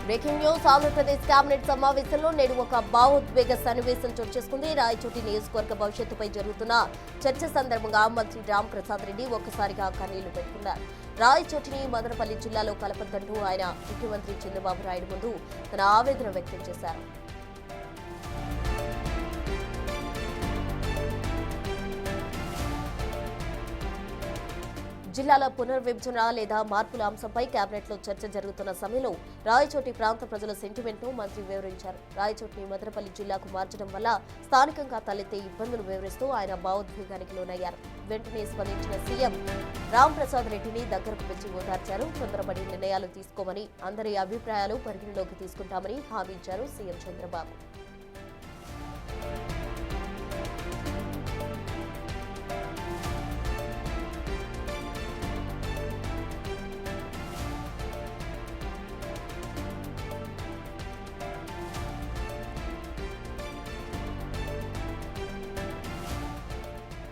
Breaking news Andhra Pradesh cabinet సమావేశంలో నేడు ఒక భావోద్వేగ సన్నివేశం చోటు చేసుకుంది. రాయచోటి నియోజకవర్గ భవిష్యత్తుపై జరుగుతున్న చర్చ సందర్భంగా మంత్రి రామ్ ప్రసాద్ రెడ్డి ఒక్కసారిగా కన్నీళ్లు పెట్టుకున్నారు. రాయచోటిని మదనపల్లి జిల్లాలో కలపొద్దంటూ ఆయన ముఖ్యమంత్రి చంద్రబాబు నాయుడు ముందు తన ఆవేదన వ్యక్తం చేశారు. జిల్లాల పునర్విభజన లేదా మార్పుల అంశంపై కేబినెట్లో చర్చ జరుగుతున్న సమయంలో రాయచోటి ప్రాంత ప్రజల సెంటిమెంట్ను మంత్రి వివరించారు. రాయచోటిని మదనపల్లి జిల్లాకు మార్చడం వల్ల స్థానికంగా తలెత్తే ఇబ్బందులు వివరిస్తూ ఆయన భావోద్వేగానికి లోనయ్యారు. వెంటనే స్పందించిన సీఎం రామ్ ప్రసాద్ రెడ్డిని దగ్గరకు పిలిచి ఓదార్చారు. తొందరపడి నిర్ణయాలు తీసుకోమని, అందరి అభిప్రాయాలు పరిగణలోకి తీసుకుంటామని హామీ ఇచ్చారు సీఎం చంద్రబాబు.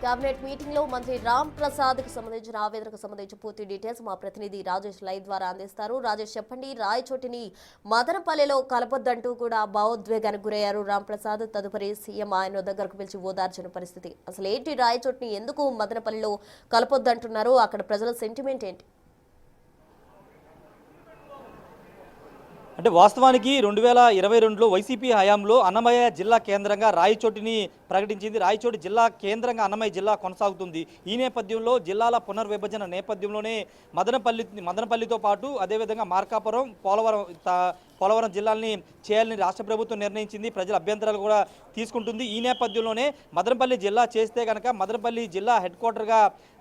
కేబినెట్ మీటింగ్ లో మంత్రి రామ్ ప్రసాద్ కు సంబంధించిన ఆవేదనకు సంబంధించి పూర్తి డీటెయిల్స్ మా ప్రతినిధి రాజేష్ లైవ్ ద్వారా అందిస్తారు. రాజేష్, చెప్పండి, రాయచోటిని మదనపల్లిలో కలపొద్దంటూ కూడా భావోద్వేగానికి గురయ్యారు రామ్ ప్రసాద్. తదుపరి సీఎం ఆయన దగ్గరకు పిలిచి ఓదార్చిన పరిస్థితి. అసలు ఏంటి, రాయచోటిని ఎందుకు మదనపల్లిలో కలపొద్దంటున్నారు? అక్కడ ప్రజల సెంటిమెంట్ ఏంటి? అంటే వాస్తవానికి 2022లో వైసీపీ హయాంలో అన్నమయ్య జిల్లా కేంద్రంగా రాయచోటిని ప్రకటించింది. రాయచోటి జిల్లా కేంద్రంగా అన్నమయ్య జిల్లా కొనసాగుతుంది. ఈ నేపథ్యంలో జిల్లాల పునర్విభజన నేపథ్యంలోనే మదనపల్లితో పాటు అదేవిధంగా మార్కాపురం, పోలవరం జిల్లాల్ని చేయాలని రాష్ట్ర ప్రభుత్వం నిర్ణయించింది. ప్రజల అభ్యంతరాలు కూడా తీసుకుంటుంది. ఈ నేపథ్యంలోనే మదనపల్లి జిల్లా చేస్తే కనుక మదనపల్లి జిల్లా హెడ్ క్వార్టర్గా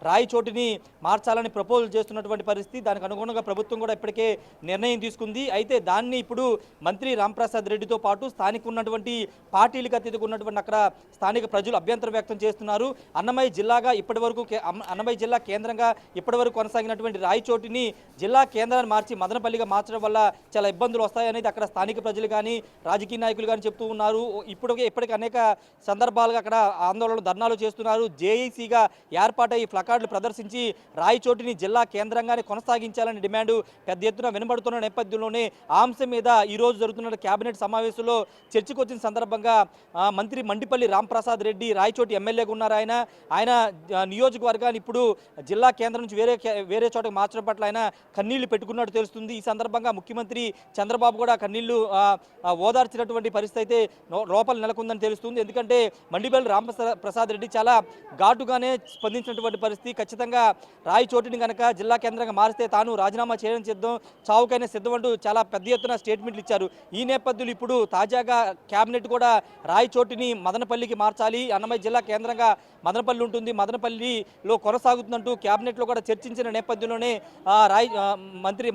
రాయచోటిని మార్చాలని ప్రపోజల్ చేస్తున్నటువంటి పరిస్థితి. దానికి అనుగుణంగా ప్రభుత్వం కూడా ఇప్పటికే నిర్ణయం తీసుకుంది. అయితే దాన్ని ఇప్పుడు మంత్రి రాంప్రసాద్ రెడ్డితో పాటు స్థానిక ఉన్నటువంటి పార్టీలకు అతీతంగా ఉన్నటువంటి అక్కడ స్థానిక ప్రజలు అభ్యంతరం వ్యక్తం చేస్తున్నారు. అన్నమయ్య జిల్లా కేంద్రంగా ఇప్పటివరకు కొనసాగినటువంటి రాయచోటిని జిల్లా కేంద్రాన్ని మార్చి మదనపల్లిగా మార్చడం వల్ల చాలా ఇబ్బందులు వస్తాయనేది అక్కడ స్థానిక ప్రజలు కానీ రాజకీయ నాయకులు కానీ చెప్తూ ఉన్నారు. ఇప్పటికీ అనేక సందర్భాలుగా అక్కడ ఆందోళనలు, ధర్నాలు చేస్తున్నారు. జేఏసీగా ఏర్పాటై ప్లకార్డులు ప్రదర్శించి రాయచోటిని జిల్లా కేంద్రంగానే కొనసాగించాలని డిమాండ్ పెద్ద ఎత్తున వినబడుతున్న నేపథ్యంలోనే ఆ అంశం మీద ఈరోజు జరుగుతున్న కేబినెట్ సమావేశంలో చర్చకు వచ్చిన సందర్భంగా మంత్రి మండిపల్లి రాంప్రసాద్ రెడ్డి రాయచోటి ఎమ్మెల్యేగా ఉన్నారు. ఆయన నియోజకవర్గాన్ని ఇప్పుడు జిల్లా కేంద్రం నుంచి వేరే చోటకి మార్చడం పట్ల ఆయన కన్నీళ్లు పెట్టుకున్నట్టు తెలుస్తుంది. ఈ సందర్భంగా ముఖ్యమంత్రి చంద్రబాబు కూడా కన్నీళ్లు ఓదార్చినటువంటి పరిస్థితి అయితే లోపల నెలకొందని తెలుస్తుంది. ఎందుకంటే మండిపల్లి రాంప్రసాద్ రెడ్డి చాలా ఘాటుగానే స్పందించినటువంటి పరిస్థితి. ఖచ్చితంగా రాయచోటిని కనుక జిల్లా కేంద్రంగా మారిస్తే తాను రాజీనామా చేయడం సిద్ధం, చావుకైనా సిద్ధం అంటూ చాలా పెద్ద ఎత్తున స్టేట్మెంట్లు ఇచ్చారు. ఈ నేపథ్యంలో ఇప్పుడు తాజాగా కేబినెట్ కూడా రాయచోటిని మదనపల్లికి మార్చాలి, అన్నమయ్య జిల్లా కేంద్రంగా మదనపల్లి ఉంటుంది, మదనపల్లిలో కొనసాగుతుందంటూ కేబినెట్లో కూడా చర్చించిన నేపథ్యంలోనే మంత్రి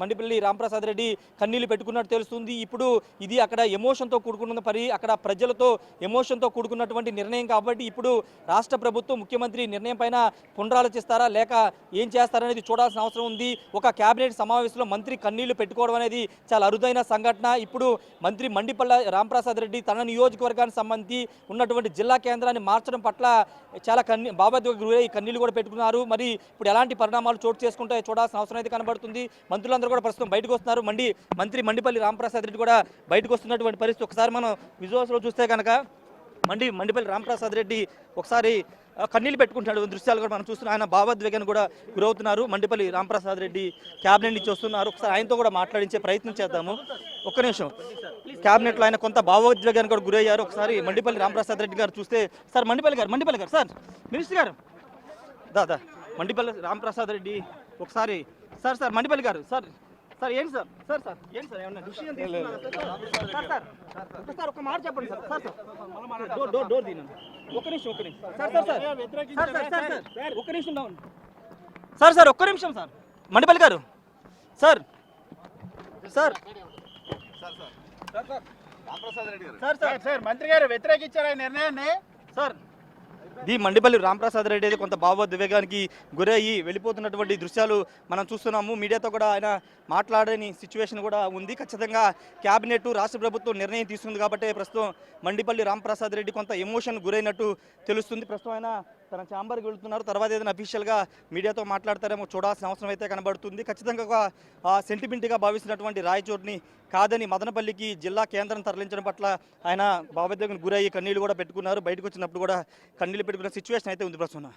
మండిపల్లి రాంప్రసాద్ రెడ్డి కన్నీళ్లు పెట్టుకున్నట్టు తెలుస్తుంది. ఇప్పుడు ఇది అక్కడ ఎమోషన్తో కూడుకున్న అక్కడ ప్రజలతో ఎమోషన్తో కూడుకున్నటువంటి నిర్ణయం కాబట్టి ఇప్పుడు రాష్ట్ర ప్రభుత్వం ముఖ్యమంత్రి నిర్ణయం పైన పునరాలోచిస్తారా లేక ఏం చేస్తారనేది చూడాల్సిన అవసరం ఉంది. ఒక కేబినెట్ సమావేశంలో మంత్రి కన్నీళ్లు పెట్టుకోవడం అనేది చాలా అరుదైన సంఘటన. ఇప్పుడు మంత్రి మండిపల్లి రాంప్రసాద్ రెడ్డి తన నియోజకవర్గానికి సంబంధించి ఉన్నటువంటి జిల్లా కేంద్రాన్ని మార్చడం పట్ల చాలా భావోద్వేగానికి గురై కన్నీళ్లు కూడా పెట్టుకున్నారు. మరి ఇప్పుడు ఎలాంటి పరిణామాలు చోటు చేసుకుంటే చూడాల్సిన అవసరం అయితే కనబడుతుంది. మంత్రులందరూ కూడా ప్రస్తుతం బయటకు వస్తున్నారు. మంత్రి మండిపల్లి రాంప్రసాద్ రెడ్డి కూడా బయటకు వస్తున్నటువంటి పరిస్థితి ఒకసారి మనం విజువల్స్లో చూస్తే కనుక మండిపల్లి రాంప్రసాద్ రెడ్డి ఒకసారి కన్నీళ్ళు పెట్టుకుంటున్నాడు. దృశ్యాలు కూడా మనం చూస్తున్నాం. ఆయన భావోద్వేగానికి కూడా గురవుతున్నారు. మండిపల్లి రాంప్రసాద్ రెడ్డి క్యాబినెట్ నుంచి వస్తున్నారు. ఒకసారి ఆయనతో కూడా మాట్లాడించే ప్రయత్నం చేద్దాము. ఒక్క నిమిషం. క్యాబినెట్లో ఆయన కొంత భావోద్వేగానికి కూడా గురయ్యారు. ఒకసారి మండిపల్లి రాంప్రసాద్ రెడ్డి గారు చూస్తే, సార్ మండిపల్లి గారు సార్, మినిస్టర్ గారు దాదా మండిపల్లి రాంప్రసాద్ రెడ్డి ఒకసారి సార్ మండిపల్లి గారు సార్ ఏంటి సార్ ఏంటి సార్ ఏమన్నా విషయం సార్ ఒక మాట చెప్పండి సార్ డోర్ దీని ఒక్క నిమిషం సార్ ఒక్క నిమిషం సార్ మండిపల్లి గారు సార్ మంత్రి గారు వ్యతిరేకించారు ఈ నిర్ణయాన్ని సార్. మండిపల్లి రాంప్రసాద్ రెడ్డి అయితే కొంత భావోద్వేగానికి గురయ్యి వెళ్ళిపోతున్నటువంటి దృశ్యాలు మనం చూస్తున్నాము. మీడియాతో కూడా ఆయన మాట్లాడని సిచ్యువేషన్ కూడా ఉంది. ఖచ్చితంగా క్యాబినెట్ రాష్ట్ర ప్రభుత్వం నిర్ణయం తీసుకుంది కాబట్టి ప్రస్తుతం మండిపల్లి రాంప్రసాద్ రెడ్డి కొంత ఎమోషన్ గురైనట్టు తెలుస్తుంది. ప్రస్తుతం ఆయన తన ఛాంబర్కి వెళ్తున్నారు. తర్వాత ఏదైనా అఫీషియల్గా మీడియాతో మాట్లాడతారేమో చూడాల్సిన అవసరం అయితే కనబడుతుంది. ఖచ్చితంగా ఒక సెంటిమెంట్గా భావిస్తున్నటువంటి రాయచోటిని కాదని మదనపల్లికి జిల్లా కేంద్రం తరలించడం పట్ల ఆయన భావోద్వేగానికి గురయ్యి కన్నీళ్లు కూడా పెట్టుకున్నారు. బయటకు వచ్చినప్పుడు కూడా కన్నీళ్లు పెట్టుకున్న సిచ్యువేషన్ అయితే ఉంది ప్రస్తుతం.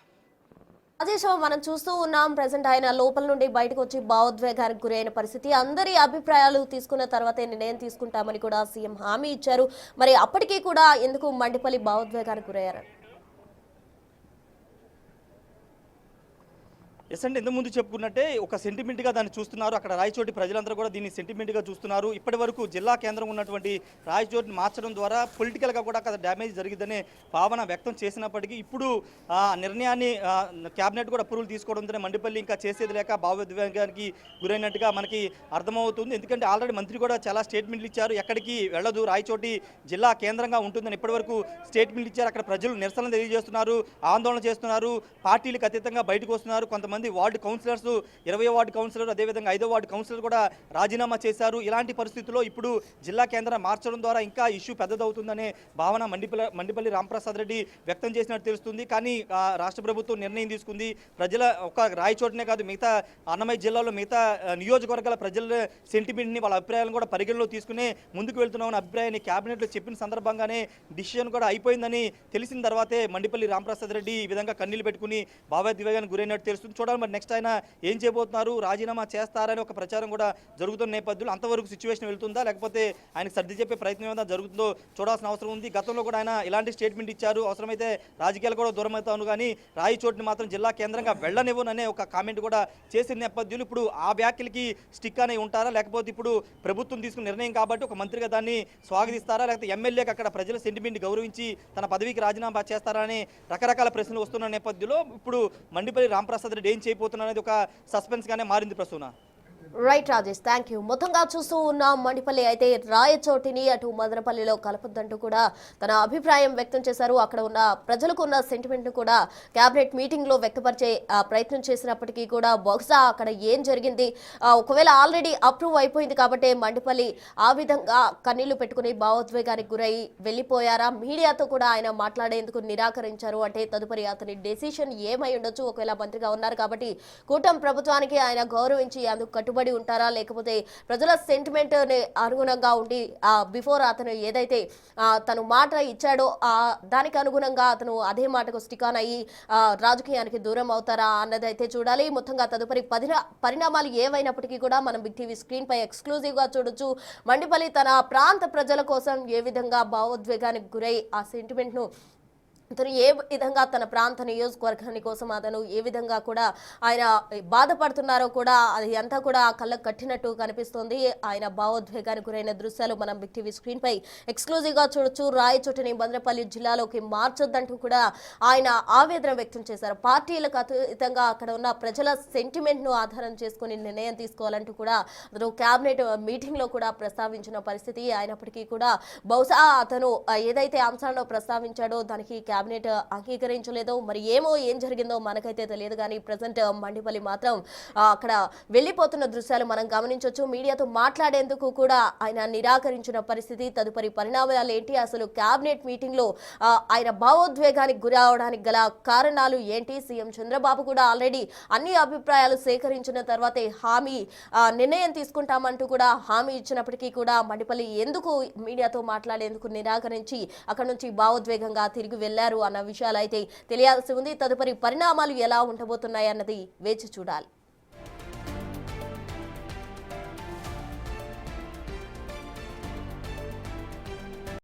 రాజేష్, మనం చూస్తూ ఉన్నాం ప్రెసెంట్ ఆయన లోపల నుండి బయటకు వచ్చి భావోద్వేగానికి గురైన పరిస్థితి. అందరి అభిప్రాయాలు తీసుకున్న తర్వాతే నిర్ణయం తీసుకుంటామని కూడా సీఎం హామీ ఇచ్చారు. మరి అప్పటికీ కూడా ఎందుకు మండిపల్లి భావోద్వేగానికి గురయ్యారు? ఎస్ అండి, ఇంతకుముందు చెప్పుకున్నట్టే ఒక సెంటిమెంట్గా దాన్ని చూస్తున్నారు. అక్కడ రాయచోటి ప్రజలందరూ కూడా దీన్ని సెంటిమెంట్గా చూస్తున్నారు. ఇప్పటి వరకు జిల్లా కేంద్రం ఉన్నటువంటి రాయచోటిని మార్చడం ద్వారా పొలిటికల్గా కూడా అక్కడ డ్యామేజ్ జరిగిద్దనే భావన వ్యక్తం చేసినప్పటికీ ఇప్పుడు ఆ నిర్ణయాన్ని క్యాబినెట్ కూడా అప్రూవల్ తీసుకోవడంతోనే మండిపల్లి ఇంకా చేసేది లేక భావోద్వేగానికి గురైనట్టుగా మనకి అర్థమవుతుంది. ఎందుకంటే ఆల్రెడీ మంత్రి కూడా చాలా స్టేట్మెంట్లు ఇచ్చారు. ఎక్కడికి వెళ్ళదు, రాయచోటి జిల్లా కేంద్రంగా ఉంటుందని ఇప్పటివరకు స్టేట్మెంట్లు ఇచ్చారు. అక్కడ ప్రజలు నిరసన తెలియజేస్తున్నారు, ఆందోళన చేస్తున్నారు, పార్టీలకు అతీతంగా బయటకు వస్తున్నారు. కొంతమంది వార్డు కౌన్సిలర్స్ 20వ వార్డు కౌన్సిలర్ అదేవిధంగా 5వ వార్డు కౌన్సిలర్ కూడా రాజీనామా చేశారు. ఇలాంటి పరిస్థితుల్లో ఇప్పుడు జిల్లా కేంద్రం మార్చడం ద్వారా ఇంకా ఇష్యూ పెద్దదవుతుందనే భావన మండిపల్లి రాంప్రసాద్ రెడ్డి వ్యక్తం చేసినట్టు తెలుస్తుంది. కానీ రాష్ట్ర ప్రభుత్వం నిర్ణయం తీసుకుంది. ప్రజల ఒక రాయచోటనే కాదు, మిగతా అన్నమయ్య జిల్లాలో మిగతా నియోజకవర్గాల ప్రజల సెంటిమెంట్ని వాళ్ళ అభిప్రాయాలను కూడా పరిగణలో తీసుకునే ముందుకు వెళ్తున్నామన్న అభిప్రాయాన్ని క్యాబినెట్లో చెప్పిన సందర్భంగానే డిసిషన్ కూడా అయిపోయిందని తెలిసిన తర్వాతే మండిపల్లి రాంప్రసాద్ రెడ్డి ఈ విధంగా కన్నీళ్లు పెట్టుకుని భావోద్వేగానికి గురైనట్టు తెలుస్తుంది. చూడాలి మరి నెక్స్ట్ ఆయన ఏం చేయబోతున్నారు, రాజీనామా చేస్తారని ఒక ప్రచారం కూడా జరుగుతున్న నేపథ్యంలో అంతవరకు సిచ్యువేషన్ వెళ్తుందా లేకపోతే ఆయనకు సర్ది చెప్పే ప్రయత్నం ఏమైనా జరుగుతుందో చూడాల్సిన అవసరం ఉంది. గతంలో కూడా ఆయన ఇలాంటి స్టేట్మెంట్ ఇచ్చారు, అవసరమైతే రాజకీయాలు కూడా దూరం అవుతాను కానీ రాయచోటిని మాత్రం జిల్లా కేంద్రంగా వెళ్ళనివ్వననే ఒక కామెంట్ కూడా చేసిన నేపథ్యంలో ఇప్పుడు ఆ వ్యాఖ్యలకి స్టిక్ అనే ఉంటారా లేకపోతే ఇప్పుడు ప్రభుత్వం తీసుకున్న నిర్ణయం కాబట్టి ఒక మంత్రిగా దాన్ని స్వాగతిస్తారా లేకపోతే ఎమ్మెల్యేకి అక్కడ ప్రజల సెంటిమెంట్ గౌరవించి తన పదవికి రాజీనామా చేస్తారా అనే రకరకాల ప్రశ్నలు వస్తున్న నేపథ్యంలో ఇప్పుడు మండిపల్లి రాంప్రసాద్ రెడ్డి ఏం చేయబోతున్నారు అనేది ఒక సస్పెన్స్ గానే మారింది ప్రస్తుతం. Right Rajesh, thank you. మొత్తంగా చూస్తూ ఉన్న మండిపల్లి అయితే రాయచోటిని అటు మదనపల్లిలో కలపొద్దంటూ కూడా తన అభిప్రాయం వ్యక్తం చేశారు. అక్కడ ఉన్న ప్రజలకు ఉన్న సెంటిమెంట్ను కూడా క్యాబినెట్ మీటింగ్లో వ్యక్తపరిచే ప్రయత్నం చేసినప్పటికీ కూడా బహుశా అక్కడ ఏం జరిగింది, ఒకవేళ ఆల్రెడీ అప్రూవ్ అయిపోయింది కాబట్టి మండిపల్లి ఆ విధంగా కన్నీళ్లు పెట్టుకుని భావోద్వేగానికి గురై వెళ్ళిపోయారా? మీడియాతో కూడా ఆయన మాట్లాడేందుకు నిరాకరించారు అంటే తదుపరి అతని డెసిషన్ ఏమై ఉండొచ్చు? ఒకవేళ మంత్రిగా ఉన్నారు కాబట్టి కూటమి ప్రభుత్వానికి ఆయన గౌరవించి అందుకు కట్టుబడి ఉంటారా లేకపోతే ప్రజల సెంటిమెంట్ అనుగుణంగా ఉండి బిఫోర్ అతను ఏదైతే తను మాట ఇచ్చాడో దానికి అనుగుణంగా అతను అదే మాటకు స్టిక్ ఆన్ అయ్యి రాజకీయానికి దూరం అవుతారా అన్నదైతే చూడాలి. మొత్తంగా తదుపరి పరిణామాలు ఏవైనప్పటికీ కూడా మనం బిగ్ టీవీ స్క్రీన్ పై ఎక్స్క్లూజివ్ గా చూడొచ్చు. మండిపల్లి తన ప్రాంత ప్రజల కోసం ఏ విధంగా భావోద్వేగానికి గురై ఆ సెంటిమెంట్ ను అతను ఏ విధంగా తన ప్రాంత నియోజకవర్గాని కోసం అతను ఏ విధంగా కూడా ఆయన బాధపడుతున్నారో కూడా అది అంతా కూడా కళ్ళకు కట్టినట్టు కనిపిస్తోంది. ఆయన భావోద్వేగానికి గురైన దృశ్యాలు మనం బిగ్ టీవీ స్క్రీన్ పై ఎక్స్క్లూజివ్ గా చూడొచ్చు. రాయచోటిని మదనపల్లి జిల్లాలోకి మార్చొద్దంటూ కూడా ఆయన ఆవేదన వ్యక్తం చేశారు. పార్టీలకు అతీతంగా అక్కడ ఉన్న ప్రజల సెంటిమెంట్ ను ఆధారం చేసుకుని నిర్ణయం తీసుకోవాలంటూ కూడా అతను క్యాబినెట్ మీటింగ్ లో కూడా ప్రస్తావించిన పరిస్థితి. అయినప్పటికీ కూడా బహుశా అతను ఏదైతే అంశాలను ప్రస్తావించాడో దానికి క్యాబినెట్ అంగీకరించలేదో మరి ఏం జరిగిందో మనకైతే తెలియదు. కానీ ప్రజెంట్ మండిపల్లి మాత్రం అక్కడ వెళ్ళిపోతున్న దృశ్యాలు మనం గమనించవచ్చు. మీడియాతో మాట్లాడేందుకు కూడా ఆయన నిరాకరించిన పరిస్థితి. తదుపరి పరిణామాలు ఏంటి, అసలు క్యాబినెట్ మీటింగ్ లో ఆయన భావోద్వేగానికి గురి అవడానికి గల కారణాలు ఏంటి? సీఎం చంద్రబాబు కూడా ఆల్రెడీ అన్ని అభిప్రాయాలు సేకరించిన తర్వాతే నిర్ణయం తీసుకుంటామంటూ కూడా హామీ ఇచ్చినప్పటికీ కూడా మండిపల్లి ఎందుకు మీడియాతో మాట్లాడేందుకు నిరాకరించి అక్కడ నుంచి భావోద్వేగంగా తిరిగి వెళ్లారు అన్న విషయాలు అయితే తెలియాల్సి ఉంది. తదుపరి పరిణామాలు ఎలా ఉండబోతున్నాయి అన్నది వేచి చూడాలి.